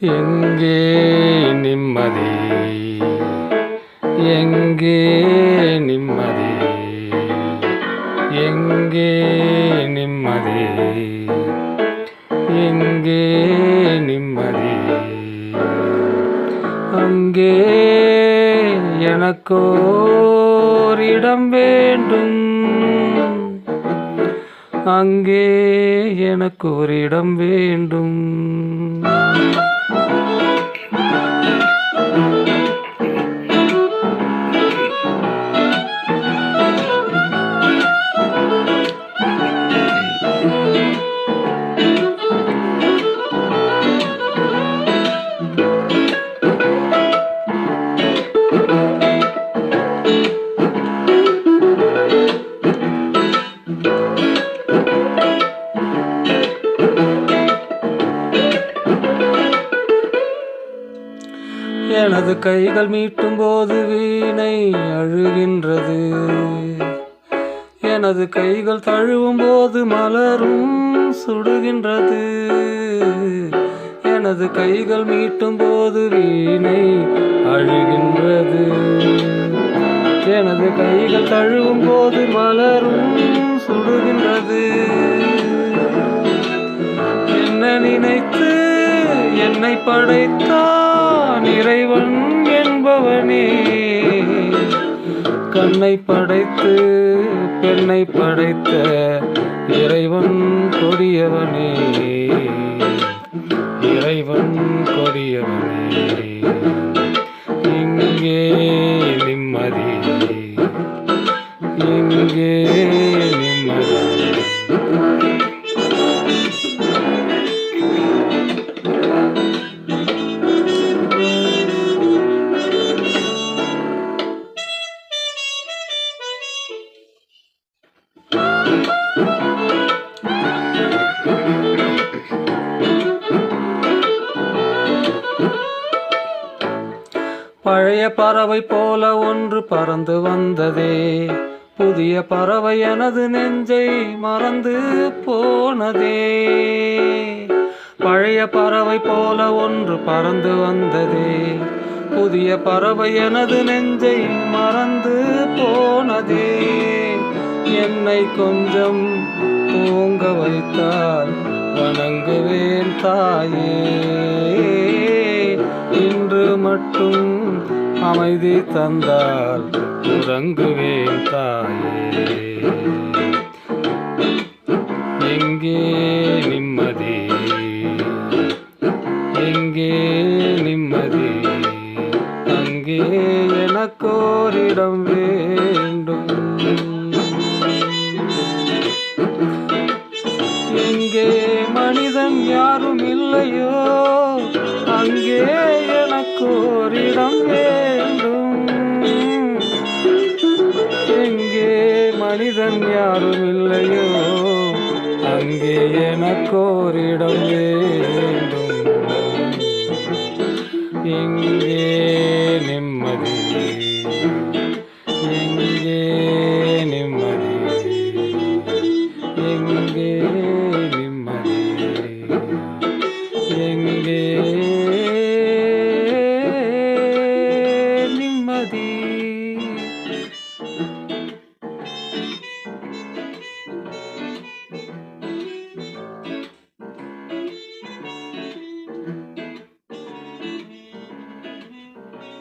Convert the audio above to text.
எங்கே நிம்மதி, எங்கே நிம்மதி, எங்கே நிம்மதி, எங்கே நிம்மதி? அங்கே எனக்கோர் இடம் வேண்டும், அங்கே எனக்கு ஒரு இடம் வேண்டும். எனது கைகள் மீட்டும் போது வீணை அழுகின்றது, எனது கைகள் தழுவும் போது மலரும் சுடுகின்றது. எனது கைகள் மீட்டும் போது வீணை அழுகின்றது, எனது கைகள் தழுவும் போது மலரும் சுடுகின்றது. என்ன நினைத்து என்னை படைத்தான் இறைவன் என்பவனே, கண்ணை படைத்து பெண்ணை படைத்த இறைவன் கொடியவனே, இறைவன் கொடியவனே. எங்கே நிம்மதி, எங்கே நிம்மதி? பழைய பறவை போல ஒன்று பறந்து வந்ததே, புதிய பறவை எனது நெஞ்சை மறந்து போனதே. பழைய பறவை போல ஒன்று பறந்து வந்ததே, புதிய பறவை எனது நெஞ்சை மறந்து போனதே. என்னை கொஞ்சம் தூங்க வைத்தால் வணங்குவேன் தாயே, இன்று மட்டும் அமைதி தந்தால் உறங்குவேன் தாயே. எங்கே நிம்மதி, எங்கே நிம்மதி? அங்கே எனக்கோரிடம் வேண்டும். எங்கே மனிதன் யாரும் இல்லையோ, அங்கே எனக்கோரிடம் வேண்டும். எங்கே மனிதன் யாரும் இல்லையோ, அங்கே எனக்கோரிடம் வேண்டும். எங்கே நிம்மதி?